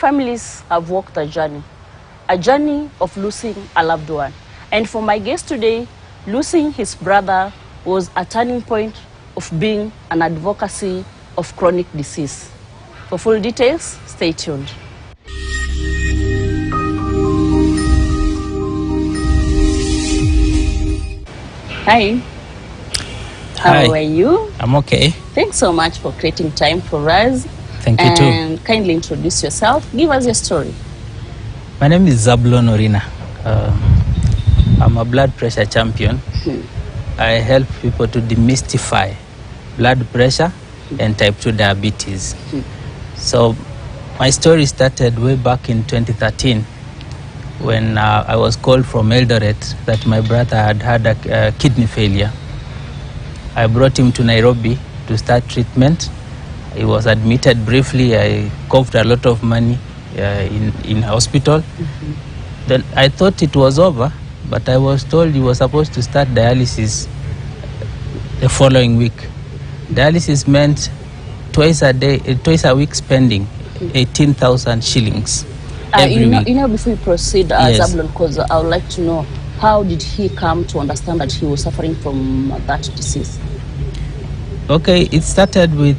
Families have walked a journey of losing a loved one. And for my guest today, losing his brother was a turning point of being an advocacy of chronic disease. For full details, stay tuned. Hi. Hi. How are you? I'm okay. Thanks so much for creating time for us. Thank you too. And kindly introduce yourself. Give us your story. My name is Zablon Orina. I'm a blood pressure champion. I help people to demystify blood pressure and type 2 diabetes. So my story started way back in 2013 when I was called from Eldoret that my brother had a kidney failure. I brought him to Nairobi to start treatment. He was admitted briefly. I coughed a lot of money in hospital. Then I thought it was over, but I was told he was supposed to start dialysis the following week. Dialysis meant twice a week spending 18,000 shillings every week. Before you proceed, Yes. Zablon, because I would like to know, how did he come to understand that he was suffering from that disease? Okay, it started with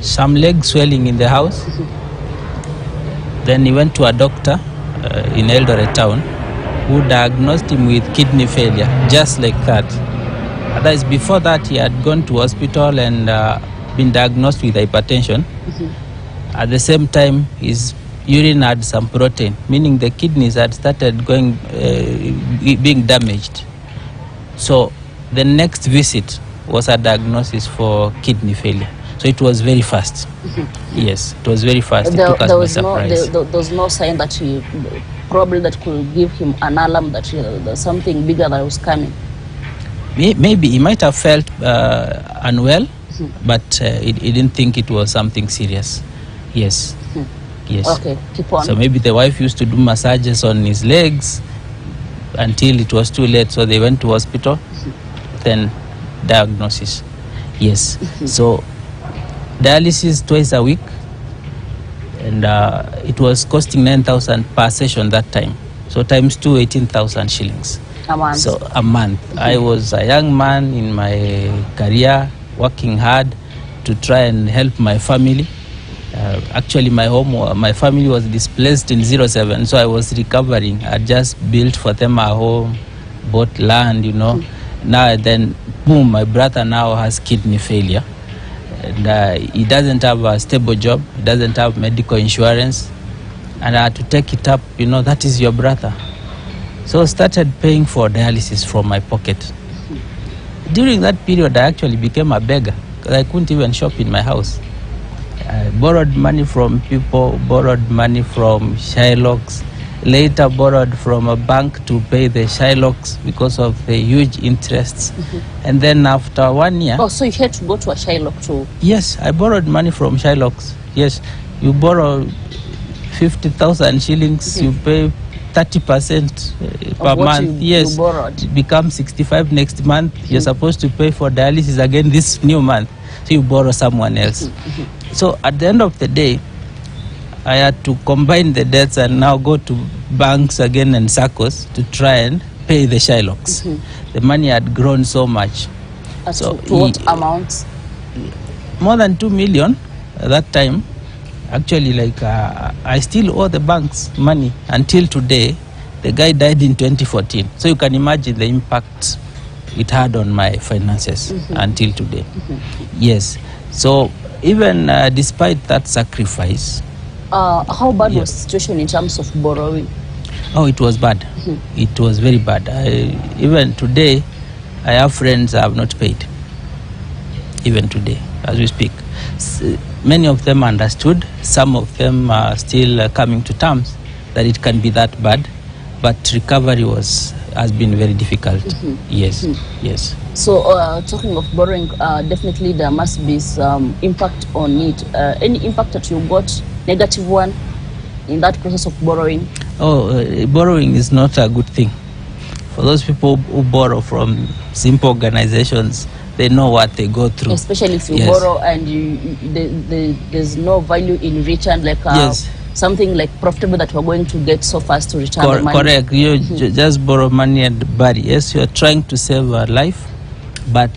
some leg swelling in the house. Then he went to a doctor in Eldoret town who diagnosed him with kidney failure, just like that. Otherwise, before that, he had gone to hospital and been diagnosed with hypertension. At the same time, his urine had some protein, meaning the kidneys had started being damaged. So the next visit was a diagnosis for kidney failure. So it was very fast. Yes, it was very fast. It took us by surprise. There was no sign that probably that could give him an alarm that there's something bigger that was coming. Maybe he might have felt unwell, but he didn't think it was something serious. Yes. Yes. Okay, keep on. So maybe the wife used to do massages on his legs until it was too late. So they went to hospital, then diagnosis. Yes. So dialysis twice a week, and it was costing 9,000 per session that time. So times 2, 18,000 shillings. A month. So a month. I was a young man in my career, working hard to try and help my family. Actually, my family was displaced in 07, so I was recovering. I just built for them a home, bought land, Now and then, boom, my brother now has kidney failure. And he doesn't have a stable job, he doesn't have medical insurance. And I had to take it up, that is your brother. So I started paying for dialysis from my pocket. During that period, I actually became a beggar because I couldn't even shop in my house. I borrowed money from people, borrowed money from Shylocks, later borrowed from a bank to pay the Shylocks because of the huge interests. And then after 1 year... Oh, so you had to go to a Shylock too? Yes, I borrowed money from Shylocks. Yes, you borrow 50,000 shillings, you pay 30% per month. You borrowed. It becomes 65 next month. You're supposed to pay for dialysis again this new month. So you borrow someone else. So at the end of the day, I had to combine the debts and now go to banks again and SACCOs to try and pay the Shylocks. The money had grown so much. To what amount? More than 2 million at that time. Actually, I still owe the banks money until today. The guy died in 2014. So you can imagine the impact it had on my finances until today. Yes. So even despite that sacrifice... how bad was the situation in terms of borrowing? Oh, it was bad. It was very bad. Even today, I have friends I have not paid. Even today, as we speak. Many of them understood. Some of them are still coming to terms that it can be that bad. But recovery has been very difficult. Yes, yes. So talking of borrowing, definitely there must be some impact on it. Any impact that you got, negative one, in that process of borrowing? Borrowing is not a good thing. For those people who borrow from simple organizations, they know what they go through. Especially if you borrow and there's no value in return, like yes. something like profitable that we're going to get so fast to return the money. Correct. You just borrow money and bury. Yes, you're trying to save a life, but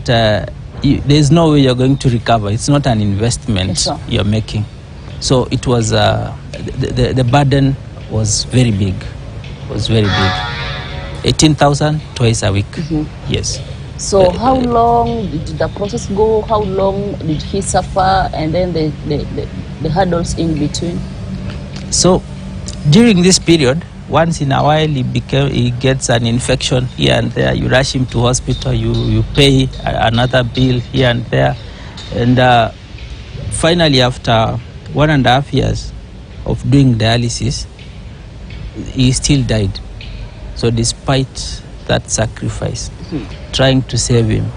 there's no way you're going to recover. It's not an investment you're making. So it was, the burden was very big. Was very big. 18,000 twice a week. Yes. So how long did the process go? How long did he suffer? And then the hurdles in between? So during this period, once in a while he gets an infection here and there. You rush him to hospital, you pay another bill here and there. And finally, after 1.5 years of doing dialysis, he still died. So despite that sacrifice, trying to save him,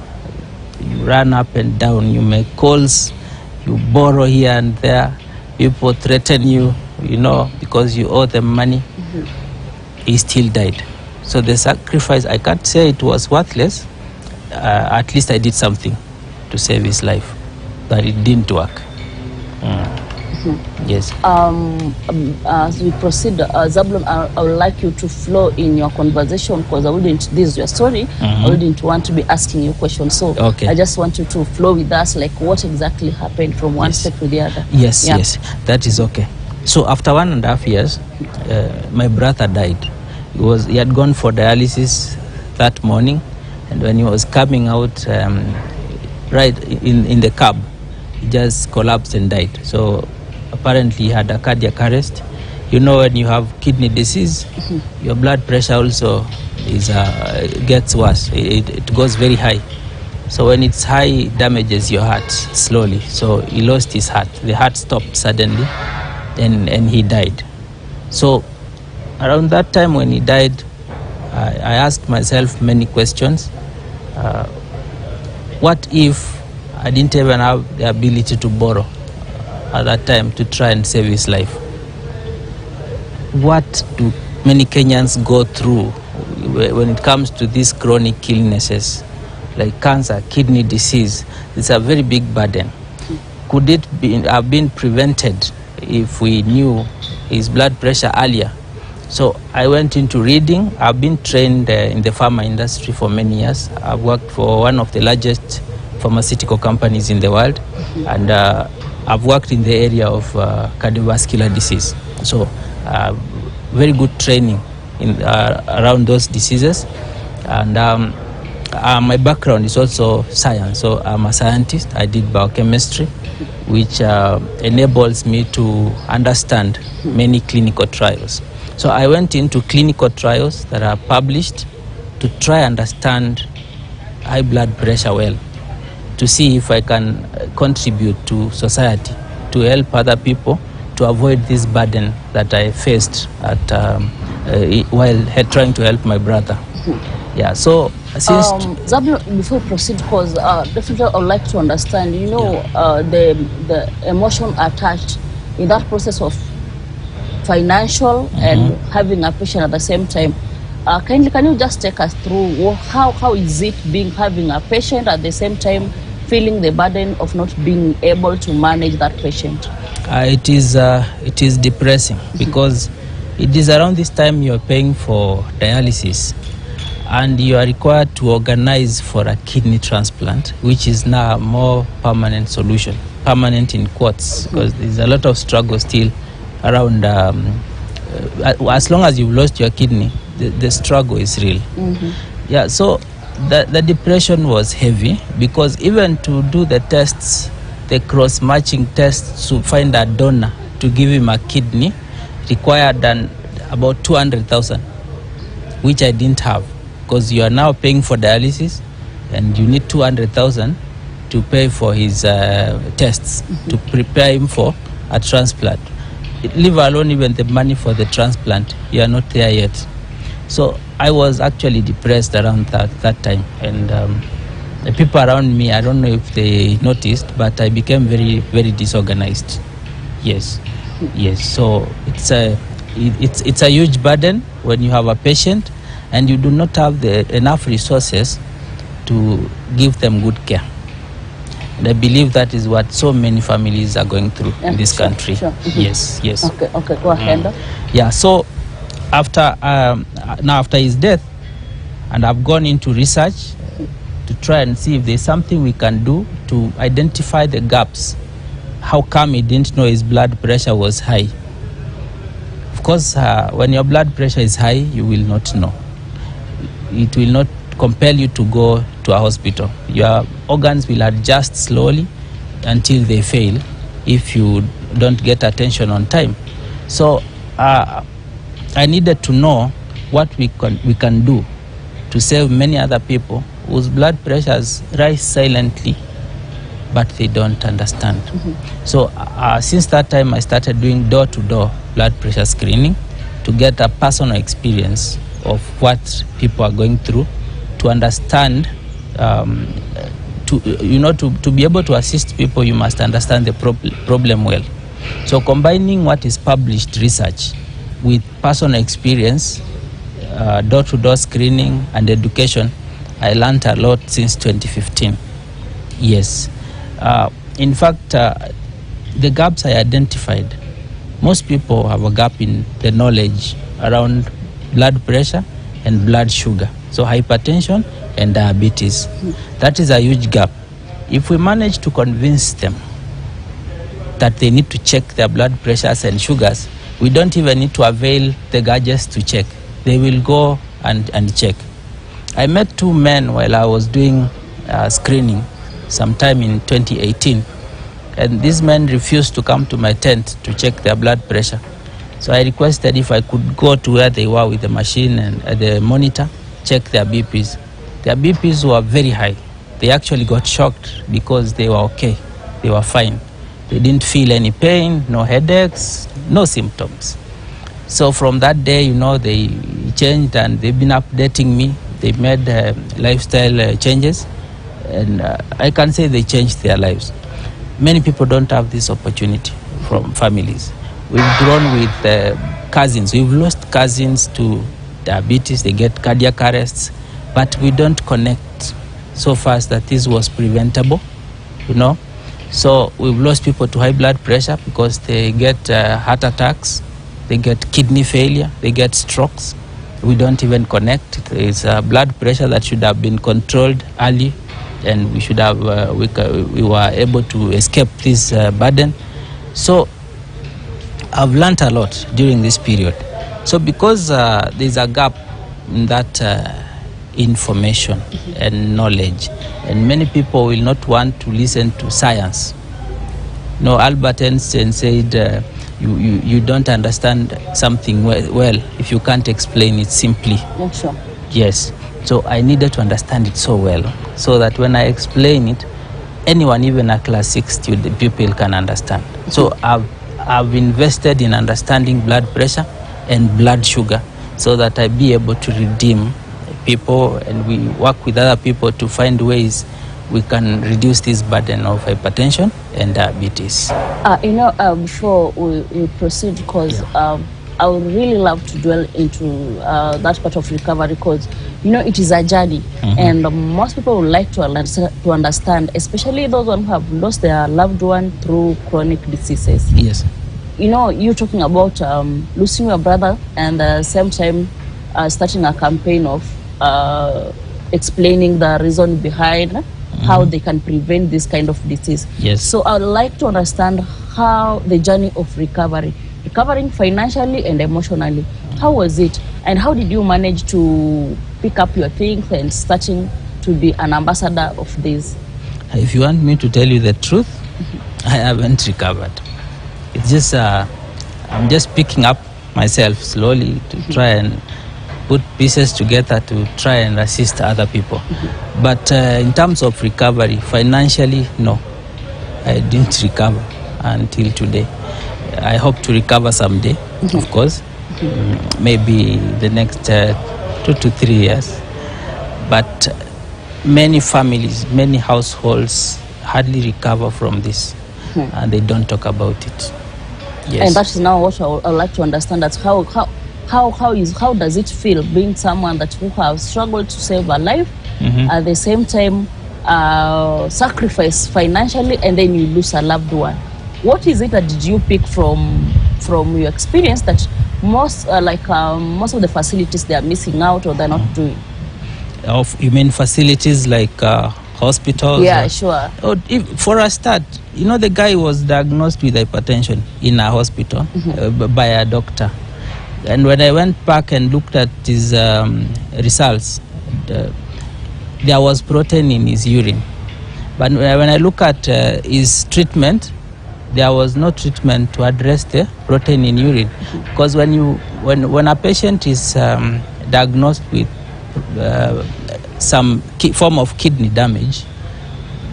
you run up and down, you make calls, you borrow here and there, people threaten you, because you owe them money. He still died. So the sacrifice, I can't say it was worthless. At least I did something to save his life, but it didn't work. Yes. As we proceed, Zablon, I would like you to flow in your conversation, because this is your story. I wouldn't want to be asking you questions. So I just want you to flow with us, like what exactly happened from one step to the other. Yes, that is okay. So after 1.5 years, my brother died. He had gone for dialysis that morning, and when he was coming out, right in the cab, he just collapsed and died. So apparently he had a cardiac arrest. When you have kidney disease, your blood pressure also gets worse. It goes very high. So when it's high, it damages your heart slowly. So he lost his heart. The heart stopped suddenly, and he died. So around that time when he died, I asked myself many questions. What if I didn't even have the ability to borrow at that time to try and save his life? What do many Kenyans go through when it comes to these chronic illnesses like cancer, kidney disease? It's a very big burden. Could it have been prevented if we knew his blood pressure earlier? So I went into reading. I've been trained in the pharma industry for many years. I've worked for one of the largest pharmaceutical companies in the world, and I've worked in the area of cardiovascular disease. So very good training around those diseases. And my background is also science. So I'm a scientist. I did biochemistry, which enables me to understand many clinical trials. So I went into clinical trials that are published to try and understand high blood pressure well, to see if I can contribute to society, to help other people to avoid this burden that I faced while trying to help my brother. Yeah, so since... Zablon, before we proceed, because definitely I would like to understand, the emotion attached in that process of financial and having a patient at the same time. Can you just take us through how is it having a patient at the same time feeling the burden of not being able to manage that patient? It is depressing because it is around this time you are paying for dialysis and you are required to organize for a kidney transplant, which is now a more permanent solution. Permanent in quotes, because there's a lot of struggle still around. As long as you've lost your kidney, the struggle is real. Yeah, so the depression was heavy because even to do the tests, the cross-matching tests to find a donor to give him a kidney required about 200,000, which I didn't have, because you are now paying for dialysis and you need 200,000 to pay for his tests to prepare him for a transplant. Leave alone even the money for the transplant, you are not there yet. So I was actually depressed around that time, and the people around me, I don't know if they noticed, but I became very, very disorganized. Yes. So it's a huge burden when you have a patient and you do not have enough resources to give them good care. And I believe that is what so many families are going through in this country. Sure. Yes. Okay, go ahead. Yeah, so after his death, and I've gone into research to try and see if there's something we can do to identify the gaps. How come he didn't know his blood pressure was high? Of course, when your blood pressure is high, you will not know. It will not compel you to go to a hospital. Your organs will adjust slowly until they fail if you don't get attention on time. So I needed to know what we can do to save many other people whose blood pressures rise silently, but they don't understand. So since that time, I started doing door-to-door blood pressure screening to get a personal experience of what people are going through, to understand, to be able to assist people, you must understand the problem well. So combining what is published research with personal experience, door-to-door screening and education, I learned a lot since 2015. Yes. In fact, the gaps I identified, most people have a gap in the knowledge around blood pressure and blood sugar. So hypertension and diabetes. That is a huge gap. If we manage to convince them that they need to check their blood pressures and sugars, we don't even need to avail the gadgets to check. They will go and check. I met two men while I was doing screening sometime in 2018, and these men refused to come to my tent to check their blood pressure. So I requested if I could go to where they were with the machine and the monitor, check their BPs. Their BPs were very high. They actually got shocked because they were okay. They were fine. They didn't feel any pain, no headaches, no symptoms. So from that day, they changed and they've been updating me. They made lifestyle changes, and I can say they changed their lives. Many people don't have this opportunity from families. We've grown with cousins. We've lost cousins to diabetes. They get cardiac arrests, but we don't connect so fast that this was preventable, So we've lost people to high blood pressure because they get heart attacks, they get kidney failure, they get strokes. We don't even connect. It's blood pressure that should have been controlled early, and we should have we were able to escape this burden. So I've learned a lot during this period. So because there's a gap in that information and knowledge, and many people will not want to listen to science. Albert Einstein said, you don't understand something well if you can't explain it simply. Yeah, sure. Yes. So I needed to understand it so well, so that when I explain it, anyone, even a class 6 student, people can understand. So I've invested in understanding blood pressure and blood sugar, so that I be able to redeem people, and we work with other people to find ways we can reduce this burden of hypertension and diabetes. Before we proceed, because I would really love to dwell into that part of recovery, because it is a journey, and most people would like to understand, especially those who have lost their loved one through chronic diseases. Yes. You're talking about losing your brother, and at the same time starting a campaign of explaining the reason behind how they can prevent this kind of disease. Yes. So I would like to understand how the journey of recovering financially and emotionally, how was it, and how did you manage to pick up your things and starting to be an ambassador of this? If you want me to tell you the truth, I haven't recovered. It's just I'm just picking up myself slowly to try and put pieces together to try and assist other people. But in terms of recovery, financially, no, I didn't recover until today. I hope to recover someday, of course, maybe the next 2 to 3 years. But many families, many households hardly recover from this, and they don't talk about it. Yes. And that is now what I would like to understand, that how does it feel being someone who has struggled to save a life, at the same time sacrifice financially, and then you lose a loved one. What is it that did you pick from your experience that most most of the facilities they are missing out or they're not doing? You mean facilities like hospitals? Yeah, sure. For a start, the guy was diagnosed with hypertension in a hospital by a doctor. And when I went back and looked at his results, there was protein in his urine. But when I look at his treatment, there was no treatment to address the protein in urine. Because when a patient is diagnosed with some form of kidney damage,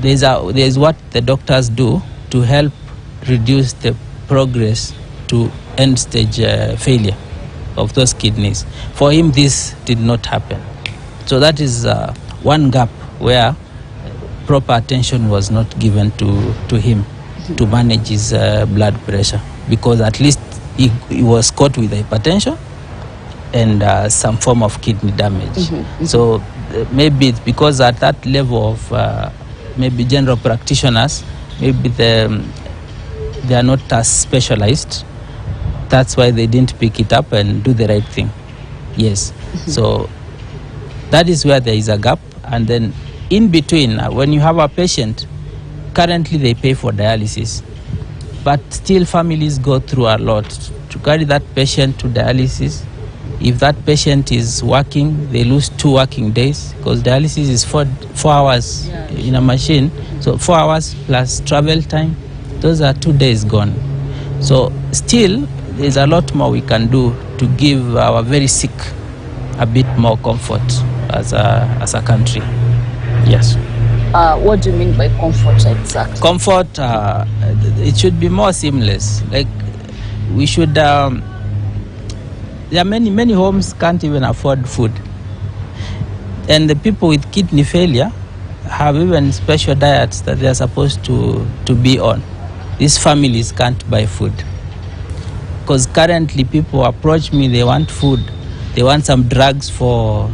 there's what the doctors do to help reduce the progress to end stage failure of those kidneys. For him, this did not happen. So that is one gap where proper attention was not given to him to manage his blood pressure, because at least he was caught with hypertension and some form of kidney damage. So maybe it's because at that level of maybe general practitioners, maybe they are not as specialized. That's why they didn't pick it up and do the right thing. Yes. So that is where there is a gap. And then in between, when you have a patient, currently they pay for dialysis, but still families go through a lot to carry that patient to dialysis. If that patient is working, they lose 2 working days, because dialysis is 4 hours in a machine. So 4 hours plus travel time, those are 2 days gone. So still, there's a lot more we can do to give our very sick a bit more comfort as a country. Yes. What do you mean by comfort exactly? Comfort, it should be more seamless. Like we should, there are many homes can't even afford food. And the people with kidney failure have even special diets that they are supposed to be on. These families can't buy food. Because currently people approach me, they want food, they want some drugs for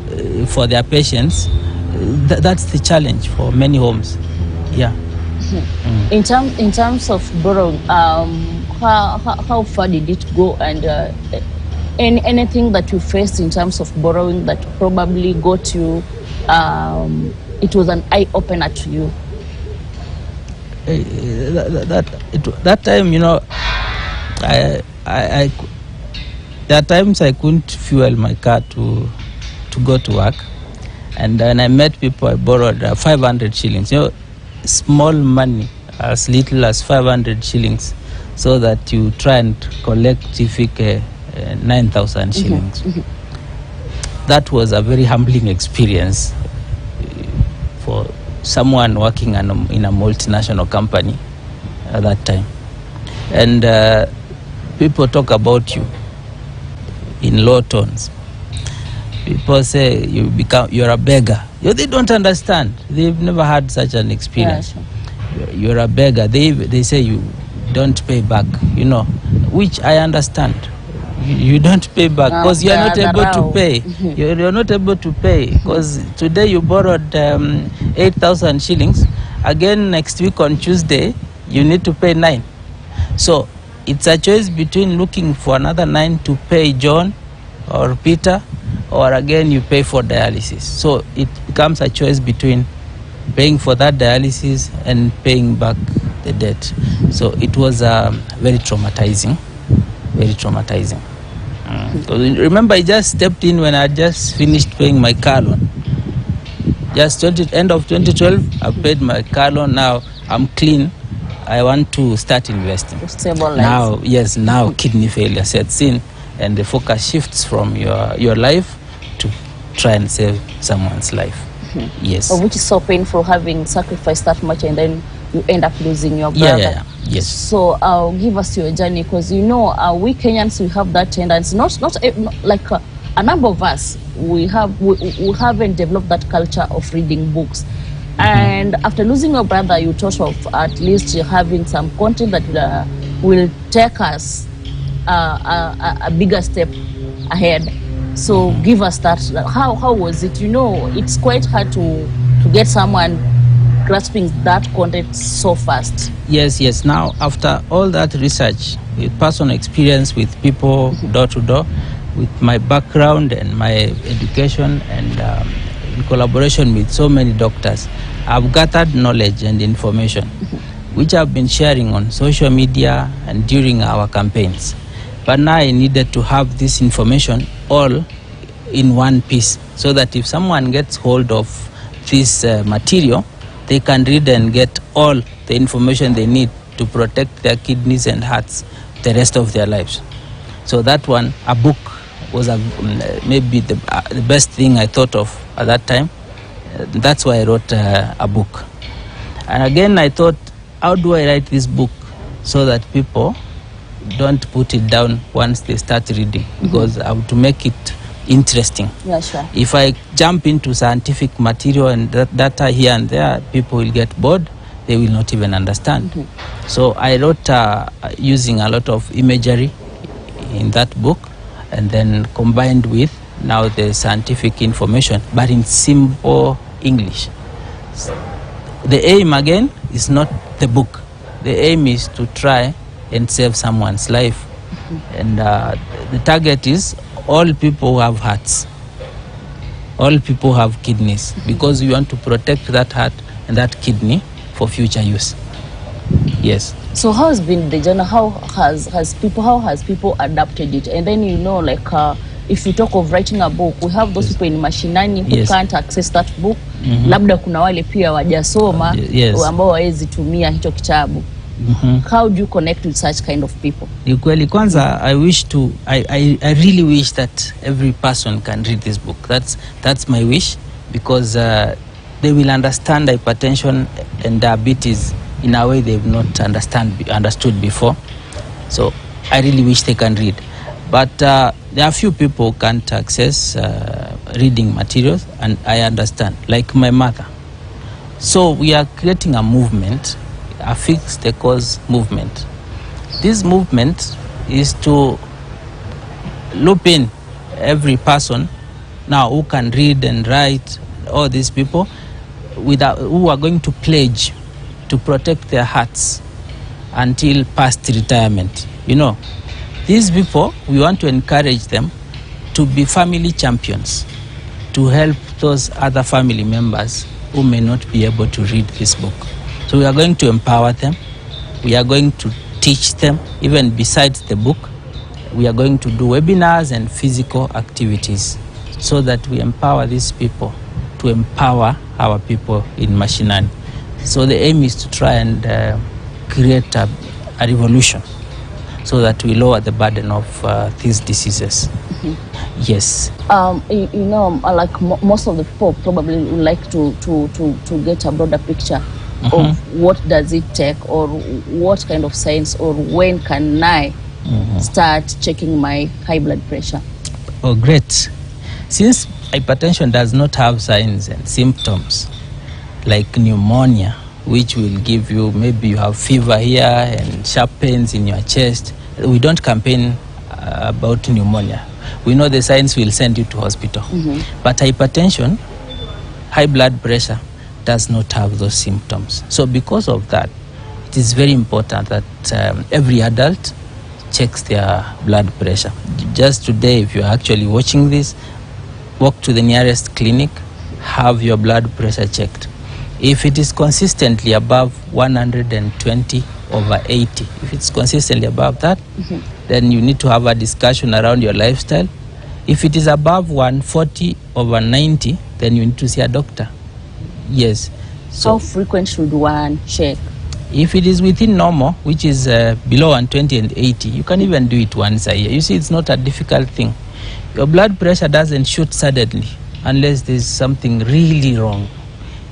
their patients. That's the challenge for many homes. Yeah. In terms of borrowing, how far did it go, and anything that you faced in terms of borrowing that probably got you, it was an eye opener to you? That time, there are times I couldn't fuel my car to go to work. And when I met people, I borrowed 500 shillings. Small money, as little as 500 shillings, so that you try and collect 9,000 shillings. That was a very humbling experience for someone working in a multinational company at that time. And people talk about you in low tones. People say you're a beggar. They don't understand. They've never had such an experience. Yeah, sure. You're a beggar. They say you don't pay back, which I understand. You don't pay back because you're not able to pay. You're not able to pay because today you borrowed 8,000 shillings. Again, next week on Tuesday, you need to pay 9. So it's a choice between looking for another 9 to pay John or Peter, or again you pay for dialysis. So it becomes a choice between paying for that dialysis and paying back the debt. So it was very traumatizing, very traumatizing. Remember, I just stepped in when I just finished paying my car loan. Just end of 2012, I paid my car loan. Now I'm clean. I want to start investing. Now, yes, now kidney failure sets in, and the focus shifts from your life to try and save someone's life. Yes. Which is so painful, having sacrificed that much and then you end up losing your brother. Yeah. Yes. So give us your journey, because we Kenyans, we have that tendency. Not like a number of us, we haven't developed that culture of reading books. And after losing your brother, you thought of at least having some content that will take us a bigger step ahead. So give us that. How was it? It's quite hard to to get someone grasping that content so fast? Yes. Now, after all that research, with personal experience with people door to door, with my background and my education, and in collaboration with so many doctors, I've gathered knowledge and information, which I've been sharing on social media and during our campaigns. But now I needed to have this information all in one piece, so that if someone gets hold of this material, they can read and get all the information they need to protect their kidneys and hearts the rest of their lives. So that one, a book, was maybe the best thing I thought of at that time. That's why I wrote a book. And again, I thought, how do I write this book so that people don't put it down once they start reading? Because I have to make it interesting. Yeah, sure. If I jump into scientific material and data here and there, people will get bored. They will not even understand. So I wrote using a lot of imagery in that book, and then combined with now the scientific information, but in simple English. The aim again is not the book. The aim is to try and save someone's life. And the target is all people who have hearts, all people who have kidneys, because we want to protect that heart and that kidney for future use. Yes. So how has been the journey? How has people adapted it? And then, you know, like if you talk of writing a book, we have those people in mashinani who can't access that book. Labda kuna wale pia wajasoma ambao hawezi tumia hicho kitabu. How do you connect with such kind of people? Ni kweli, kwanza I really wish that every person can read this book. That's my wish, because they will understand hypertension and diabetes in a way they've not understood before. So I really wish they can read. But there are few people who can't access reading materials, and I understand, like my mother. So we are creating a movement, a Fix the Cause movement. This movement is to loop in every person now who can read and write, all these people who are going to pledge to protect their hearts until past retirement. You know, these people, we want to encourage them to be family champions, to help those other family members who may not be able to read this book. So we are going to empower them. We are going to teach them, even besides the book. We are going to do webinars and physical activities so that we empower these people to empower our people in mashinani. So the aim is to try and create a revolution so that we lower the burden of these diseases. Yes. You know, like most of the people probably would like to get a broader picture of what does it take, or what kind of science, or when can I start checking my high blood pressure? Oh, great. Since hypertension does not have signs and symptoms like pneumonia, which will give you, maybe you have fever here and sharp pains in your chest, we don't campaign about pneumonia. We know the signs will send you to hospital. But hypertension, high blood pressure, does not have those symptoms. So because of that, it is very important that every adult checks their blood pressure. Just today, if you're actually watching this, walk to the nearest clinic, have your blood pressure checked. If it is consistently above 120/80, if it's consistently above that, then you need to have a discussion around your lifestyle. If it is above 140/90, then you need to see a doctor. Yes. So how frequent should one check? If it is within normal, which is below 120/80, you can even do it once a year. You see, it's not a difficult thing. Your blood pressure doesn't shoot suddenly unless there's something really wrong.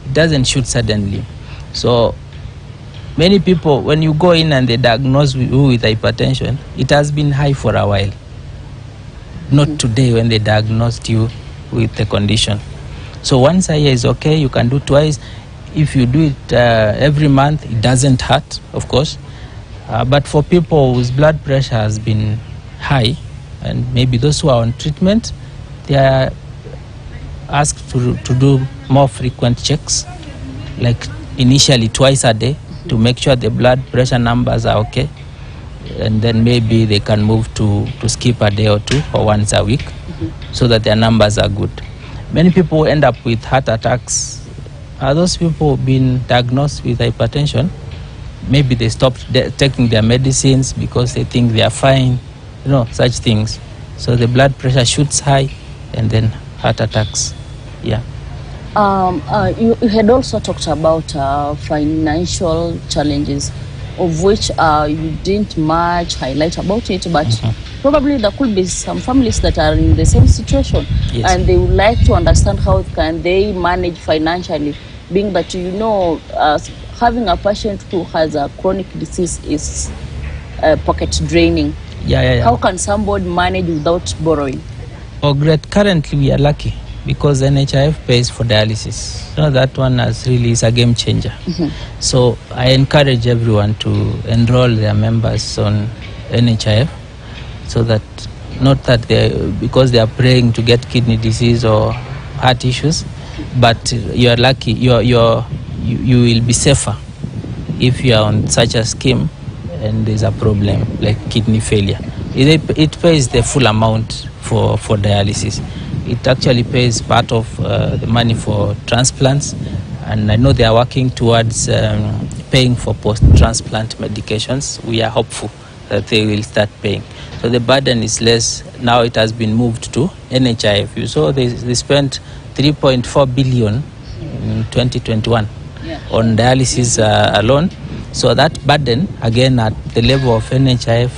It doesn't shoot suddenly. So many people, when you go in and they diagnose you with hypertension, it has been high for a while. Not today when they diagnosed you with the condition. So once a year is okay. You can do twice. If you do it every month, it doesn't hurt, of course. But for people whose blood pressure has been high, and maybe those who are on treatment, they are asked to do more frequent checks, like initially twice a day, to make sure the blood pressure numbers are okay. And then maybe they can move to skip a day or two or once a week, so that their numbers are good. Many people end up with heart attacks. Are those people been diagnosed with hypertension? Maybe they stopped taking their medicines because they think they are fine, such things. So the blood pressure shoots high, and then heart attacks. Yeah. You had also talked about financial challenges, of which you didn't much highlight about it, but probably there could be some families that are in the same situation. Yes. And they would like to understand how can they manage financially, being that having a patient who has a chronic disease is pocket draining. Yeah. How can somebody manage without borrowing? Oh, great. Currently, we are lucky because NHIF pays for dialysis. That one is a game changer. So I encourage everyone to enroll their members on NHIF, so that not that because they are praying to get kidney disease or heart issues, but you are lucky. You will be safer if you are on such a scheme and there's a problem like kidney failure. It pays the full amount for dialysis. It actually pays part of the money for transplants, and I know they are working towards paying for post-transplant medications. We are hopeful that they will start paying. So the burden is less. Now it has been moved to NHIF. You saw they spent 3.4 billion in 2021 on dialysis alone. So that burden, again, at the level of NHIF,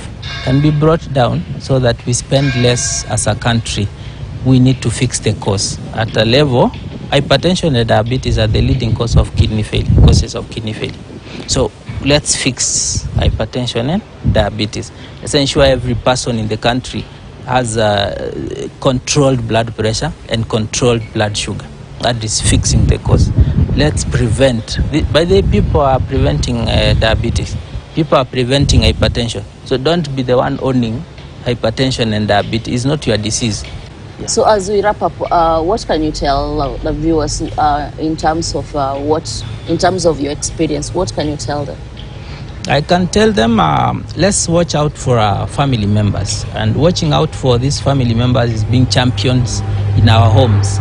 can be brought down so that we spend less as a country. We need to fix the cause. At a level, hypertension and diabetes are the leading causes of kidney failure. So let's fix hypertension and diabetes. Let's ensure every person in the country has controlled blood pressure and controlled blood sugar. That is fixing the cause. Let's prevent. By the way, people are preventing diabetes. People are preventing hypertension. So don't be the one owning hypertension and diabetes. It's not your disease. Yeah. So as we wrap up, what can you tell the viewers in terms of your experience? What can you tell them? I can tell them let's watch out for our family members, and watching out for these family members is being champions in our homes.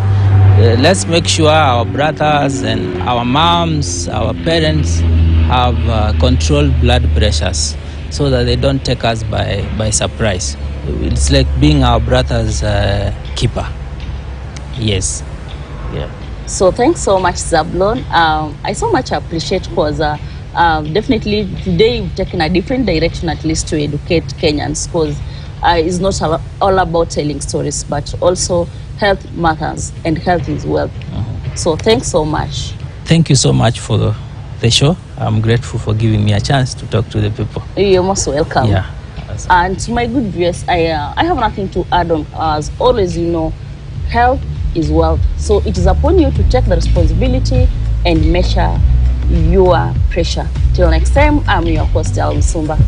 Let's make sure our brothers and our moms, our parents have controlled blood pressures so that they don't take us by surprise. It's like being our brother's keeper. Yes. Yeah. So thanks so much, Zablon. I so much appreciate because definitely today you've taken a different direction, at least to educate Kenyans, because it's not all about telling stories, but also health matters, and health is wealth. So thanks so much. Thank you so much for the show. I'm grateful for giving me a chance to talk to the people. You're most welcome. Yeah. And to my good viewers, I have nothing to add on. As always, health is wealth. So it is upon you to take the responsibility and measure your pressure. Till next time, I'm your host, Al Musumba.